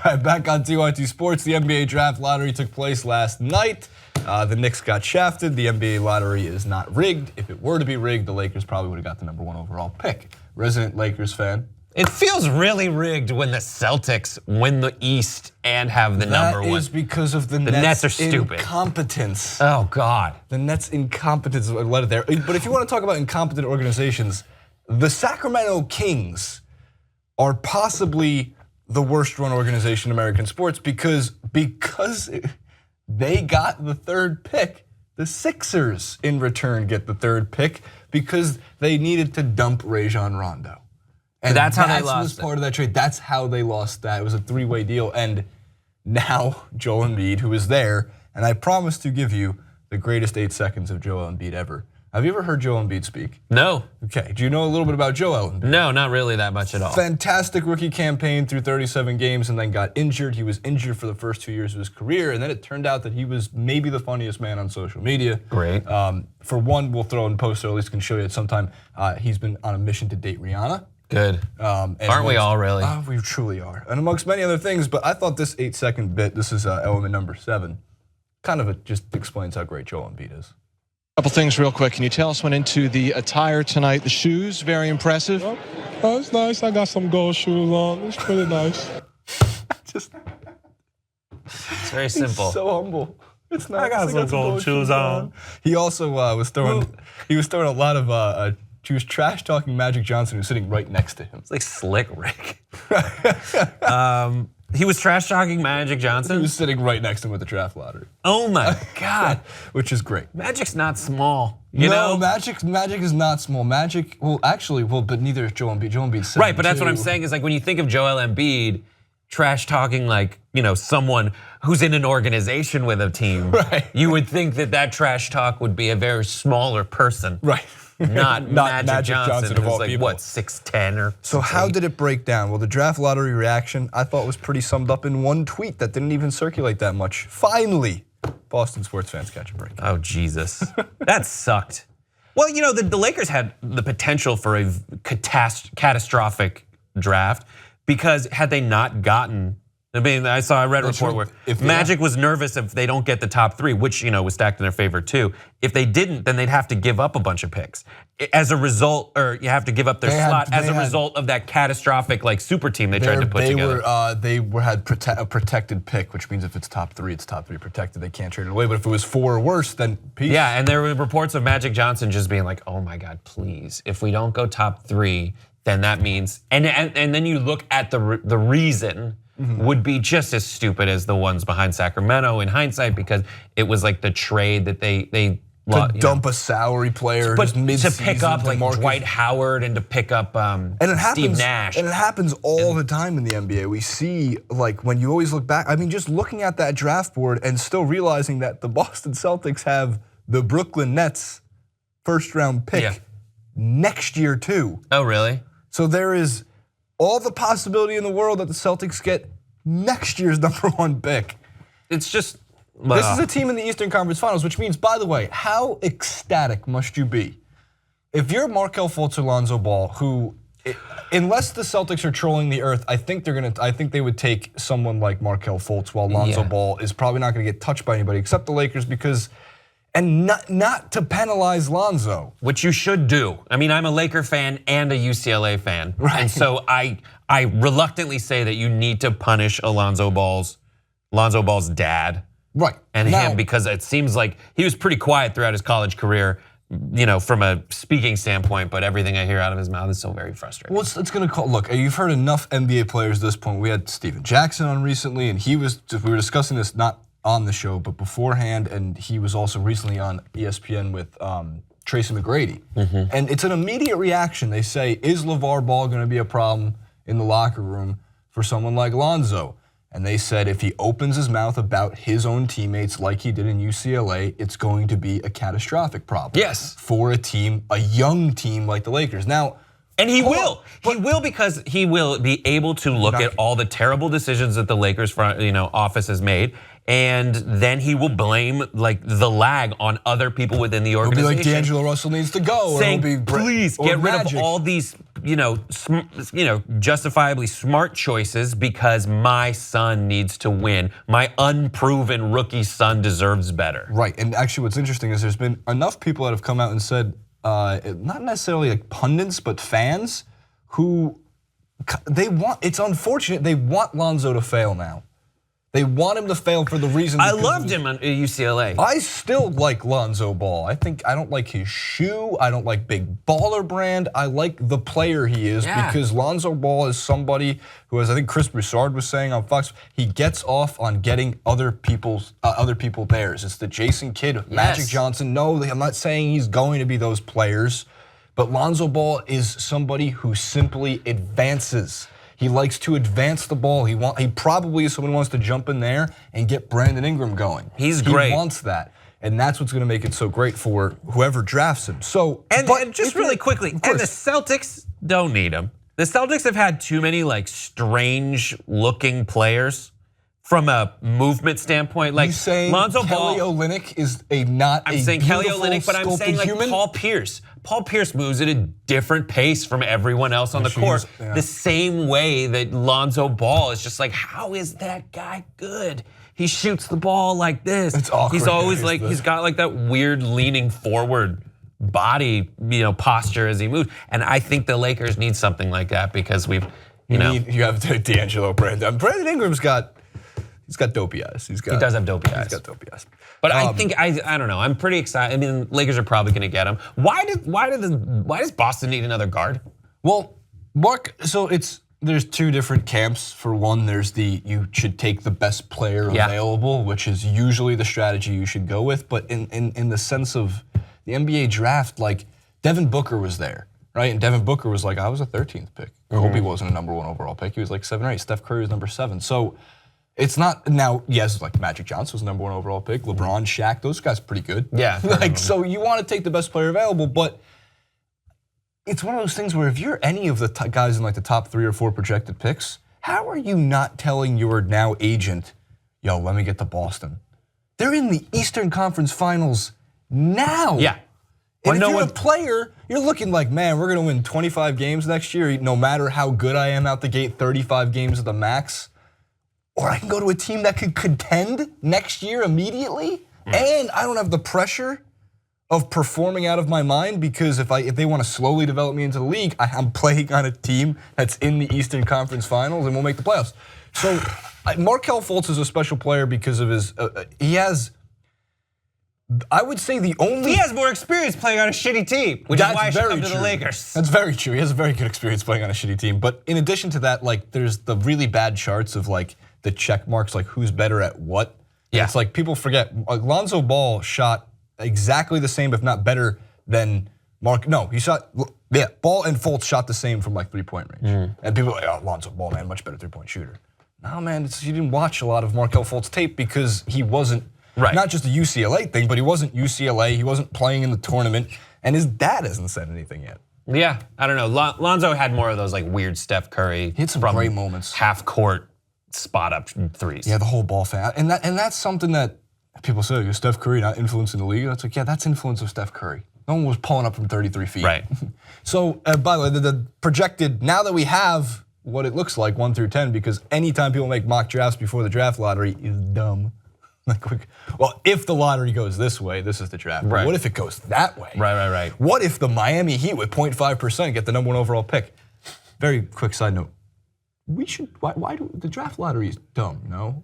All right, back on TYT Sports. The NBA draft lottery took place last night. The Knicks got shafted. The NBA lottery is not rigged. If it were to be rigged, the Lakers probably would have got the #1 overall pick. Resident Lakers fan. It feels really rigged when the Celtics win the East and have the #1. That is because of the Nets are stupid. Incompetence. Oh God. The Nets' incompetence. Let it there. But if you want to talk about incompetent organizations, the Sacramento Kings are possibly the worst-run organization in American sports because they got the 3rd pick. The Sixers, in return, get the 3rd pick because they needed to dump Rajon Rondo. And that's how they lost. That was part of that trade. That's how they lost that. It was a 3-way deal. And now Joel Embiid, who is there, and I promise to give you the greatest 8 seconds of Joel Embiid ever. Have you ever heard Joel Embiid speak? No. Okay, do you know a little bit about Joel Embiid? No, not really that much at all. Fantastic rookie campaign through 37 games and then got injured. He was injured for the first 2 years of his career, and then it turned out that he was maybe the funniest man on social media. Great. For one, we'll throw in post, or at least can show you at some time. He's been on a mission to date Rihanna. Good. Aren't we all really? We truly are. And amongst many other things, but I thought this 8-second bit, this is element number 7, kind of just explains how great Joel Embiid is. Couple things real quick. Can you tell us went into the attire tonight? The shoes, very impressive. Oh, it's nice. I got some gold shoes on. It's pretty nice. Just, it's very simple. He's so humble. It's nice. I got some gold shoes on. He also was throwing a lot of. He was trash talking Magic Johnson, who's sitting right next to him. It's like Slick Rick. He was trash talking Magic Johnson? He was sitting right next to him with the draft lottery. Oh my God. Which is great. Magic's not small. You know? Magic is not small. Magic, but neither is Joel Embiid. Joel Embiid's 7'2". Right, but that's what I'm saying is like when you think of Joel Embiid, trash talking like, someone who's in an organization with a team, right. You would think that trash talk would be a very smaller person. Right. Not Magic Johnson of who's all like, people. what, 6'10" or So 6'8"? how did it break down? Well, the draft lottery reaction I thought was pretty summed up in one tweet that didn't even circulate that much. Finally, Boston sports fans catch a break. Oh, Jesus. That sucked. Well, the Lakers had the potential for a catastrophic draft because had they not gotten, I read a report where Magic was nervous if they don't get the top 3, which was stacked in their favor too. If they didn't, then they'd have to give up a bunch of picks. As a result, or you have to give up their slot as a result of that catastrophic super team they tried to put together. They had a protected pick, which means if it's top 3, it's top 3 protected. They can't trade it away. But if it was 4 or worse, then peace. Yeah, and there were reports of Magic Johnson just being like, "Oh my God, please! If we don't go top 3, then that means." And then you look at the reason. Would be just as stupid as the ones behind Sacramento in hindsight because it was like the trade that they dump a salary player, but to pick up like Marcus. Dwight Howard and to pick up Steve Nash. And it happens all the time in the NBA. We see when you always look back. I mean, just looking at that draft board and still realizing that the Boston Celtics have the Brooklyn Nets first-round pick next year too. Oh, really? So there is all the possibility in the world that the Celtics get next year's #1 pick. It's just this is a team in the Eastern Conference Finals, which means, by the way, how ecstatic must you be if you're Markelle Fultz or Lonzo Ball, who, unless the Celtics are trolling the earth, I think they would take someone like Markelle Fultz, while Lonzo Ball is probably not going to get touched by anybody except the Lakers because. And not to penalize Lonzo. Which you should do. I mean, I'm a Laker fan and a UCLA fan. Right. And so I reluctantly say that you need to punish Lonzo Ball's dad. Right. And him, because it seems like he was pretty quiet throughout his college career, from a speaking standpoint, but everything I hear out of his mouth is so very frustrating. Well, it's going to call, look, you've heard enough NBA players at this point. We had Steven Jackson on recently, and we were discussing this not on the show, but beforehand, and he was also recently on ESPN with Tracy McGrady. And it's an immediate reaction. They say, is LeVar Ball going to be a problem in the locker room for someone like Lonzo? And they said if he opens his mouth about his own teammates like he did in UCLA, it's going to be a catastrophic problem. Yes. For a young team like the Lakers. Now, and he will. He will because he will be able to look at all the terrible decisions that the Lakers office has made. And then he will blame the lag on other people within the organization. He'll be like, D'Angelo Russell needs to go. Saying, or please get rid of all these justifiably smart choices because my son needs to win. My unproven rookie son deserves better. Right, and actually what's interesting is there's been enough people that have come out and said, not necessarily like pundits, but fans who it's unfortunate, they want Lonzo to fail now. They want him to fail for the reason. I loved him at UCLA. I still like Lonzo Ball. I don't like his shoe. I don't like Big Baller Brand. I like the player he is because Lonzo Ball is somebody who, as I think Chris Broussard was saying on Fox, he gets off on getting other people theirs. It's the Jason Kidd, Magic Johnson. No, I'm not saying he's going to be those players, but Lonzo Ball is somebody who simply advances. He likes to advance the ball. He probably is someone who wants to jump in there and get Brandon Ingram going. He's great. He wants that. And that's what's going to make it so great for whoever drafts him. So, and just really quickly, and the Celtics don't need him. The Celtics have had too many like strange looking players from a movement standpoint. Like Lonzo Ball. Kelly Olynyk is I'm saying Kelly Olynyk, but I'm saying like human? Paul Pierce. Paul Pierce moves at a different pace from everyone else on the court. The same way that Lonzo Ball is just like, how is that guy good? He shoots the ball like this. It's awkward. He's always like, he's got like that weird leaning forward body, posture as he moves. And I think the Lakers need something like that because you have D'Angelo Brandon. Brandon Ingram's got dopey eyes. He does have dopey eyes. He's got dopey eyes. But I think I don't know. I'm pretty excited. I mean, Lakers are probably going to get him. Why does Boston need another guard? Well, Mark. So there's two different camps. For one, there's you should take the best player available, which is usually the strategy you should go with. But in the sense of the NBA draft, like Devin Booker was there, right? And Devin Booker was like, I was a 13th pick. Kobe wasn't a number 1 overall pick. He was like 7 or 8. Steph Curry was number 7. So. It's not now. Yes, like Magic Johnson was the number 1 overall pick. LeBron, Shaq, those guys are pretty good. Yeah. So you want to take the best player available, but it's one of those things where if you're any of the guys in like the top 3 or 4 projected picks, how are you not telling your now agent, yo, let me get to Boston? They're in the Eastern Conference Finals now. Yeah. And if you're a player, you're looking like, man, we're going to win 25 games next year, no matter how good I am out the gate, 35 games at the max. Or I can go to a team that could contend next year immediately, and I don't have the pressure of performing out of my mind because if they want to slowly develop me into the league, I'm playing on a team that's in the Eastern Conference Finals and will make the playoffs. So Markelle Fultz is a special player because of his. He has. I would say he has more experience playing on a shitty team, which is why I should come to the Lakers. That's very true. He has a very good experience playing on a shitty team. But in addition to that, like there's the really bad charts of like the check marks, like who's better at what. Yeah. It's like people forget. Like Lonzo Ball shot exactly the same, if not better than Ball and Fultz shot the same from like 3-point range. And people are like, oh, Lonzo Ball, man, much better 3-point shooter. No, man, you didn't watch a lot of Markelle Fultz tape because he wasn't. Right. Not just a UCLA thing, but he wasn't UCLA. He wasn't playing in the tournament, and his dad hasn't said anything yet. Yeah, I don't know. Lonzo had more of those like weird Steph Curry. He had some great moments. Half court spot up threes. Yeah, the whole ball fan, and that's something that people say, is Steph Curry not influencing the league? That's like, yeah, that's influence of Steph Curry. No one was pulling up from 33 feet. Right. So, by the way, the projected, now that we have what it looks like 1 through 10, because anytime people make mock drafts before the draft lottery is dumb. Well, if the lottery goes this way, this is the draft. Right. What if it goes that way? Right. What if the Miami Heat with 0.5% get the number 1 overall pick? Very quick side note. Why do the draft lottery is dumb, no?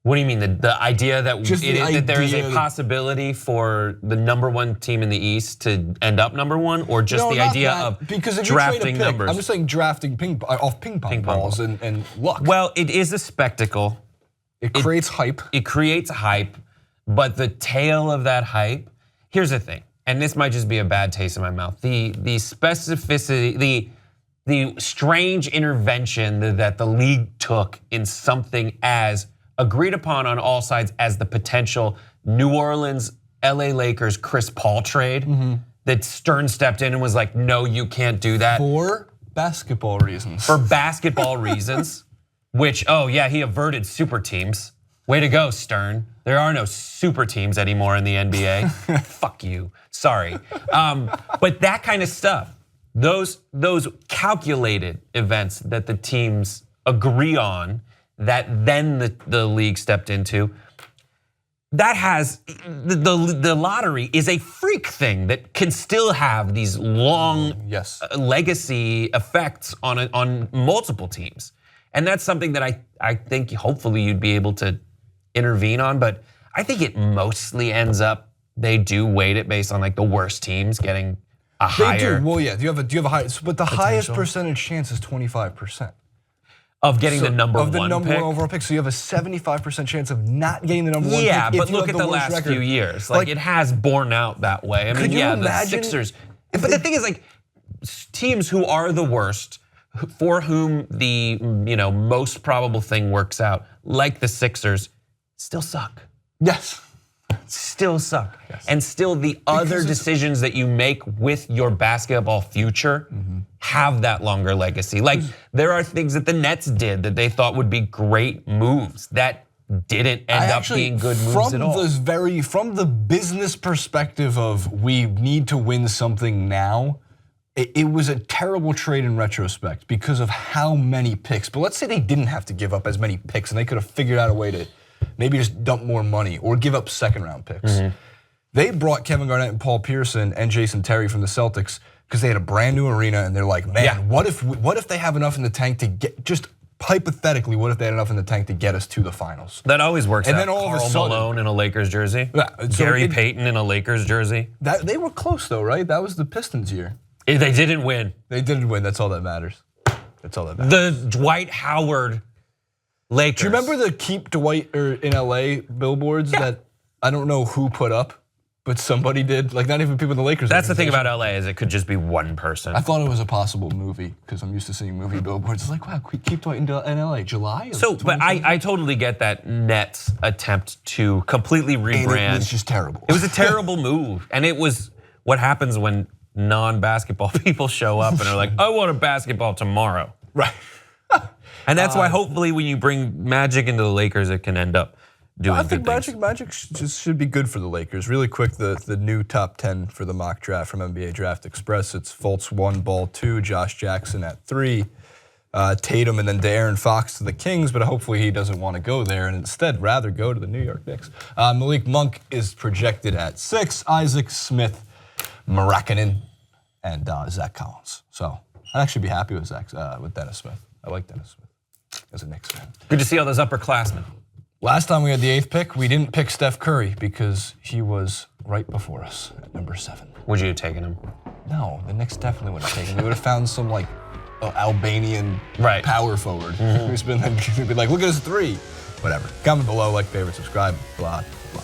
What do you mean? The idea that there is a possibility for the number 1 team in the East to end up number 1, or just the idea of because if drafting you trade a pick, numbers? I'm just saying drafting ping pong balls and luck. Well, it is a spectacle. It creates hype. It creates hype, but the tail of that hype, here's the thing, and this might just be a bad taste in my mouth. The specificity, the strange intervention that the league took in something as agreed upon on all sides as the potential New Orleans, LA Lakers, Chris Paul trade, that Stern stepped in and was like, no, you can't do that. For basketball reasons. For basketball reasons. Which, he averted super teams. Way to go, Stern. There are no super teams anymore in the NBA. Fuck you. Sorry. But that kind of stuff, those calculated events that the teams agree on, that then the league stepped into, that has the lottery is a freak thing that can still have these long legacy effects on multiple teams, and that's something that I think hopefully you'd be able to intervene on, but I think it mostly ends up they do weight it based on like the worst teams getting a higher. They do. Well, yeah. Do you have a high? But the potential. highest percentage chance is 25%. Of getting the number one pick? Of the number one overall pick. So you have a 75% chance of not getting the number one pick. Yeah, but look at the last few years. Like it has borne out that way. I mean, yeah, the Sixers. But the thing is, like, teams who are the worst, for whom the most probable thing works out, like the Sixers, still suck. Yes. Still suck. Yes. And still the other decisions that you make with your basketball future have that longer legacy. Like there are things that the Nets did that they thought would be great moves that didn't end up being good moves at all. From the business perspective of we need to win something now, it was a terrible trade in retrospect because of how many picks. But let's say they didn't have to give up as many picks and they could have figured out a way to maybe just dump more money or give up second-round picks. They brought Kevin Garnett and Paul Pierson and Jason Terry from the Celtics because they had a brand new arena and they're like, man, what if they have enough in the tank to get, just hypothetically, what if they had enough in the tank to get us to the finals? That always works out. And then all Karl of a sudden, Malone in a Lakers jersey. Yeah, Gary Payton in a Lakers jersey. They were close though, right? That was the Pistons year. They didn't win. They didn't win, that's all that matters. That's all that matters. The Dwight Howard Lakers. Do you remember the Keep Dwight in LA billboards that I don't know who put up, but somebody did? Like not even people in the Lakers. That's the thing about LA is it could just be one person. I thought it was a possible movie because I'm used to seeing movie billboards. It's like, wow, Keep Dwight in LA, July? So, but I totally get that Nets attempt to completely rebrand. And it was just terrible. It was a terrible move. And it was what happens when non-basketball people show up and are like, I want a basketball tomorrow. Right. And that's why hopefully when you bring Magic into the Lakers, it can end up doing good things. I think Magic just should be good for the Lakers. Really quick, the new top 10 for the mock draft from NBA Draft Express. It's Fultz 1, Ball 2, Josh Jackson at 3, Tatum and then De'Aaron Fox to the Kings, but hopefully he doesn't want to go there and instead rather go to the New York Knicks. Malik Monk is projected at 6, Isaac Smith, Markkanen, and Zach Collins. So I'd actually be happy with Dennis Smith. I like Dennis Smith as a Knicks fan. Good to see all those upperclassmen. Last time we had the 8th pick, we didn't pick Steph Curry because he was right before us at number 7. Would you have taken him? No, the Knicks definitely would have taken him. We would have found some like Albanian power forward who's been like, look at his 3. Whatever. Comment below, like, favorite, subscribe, blah, blah.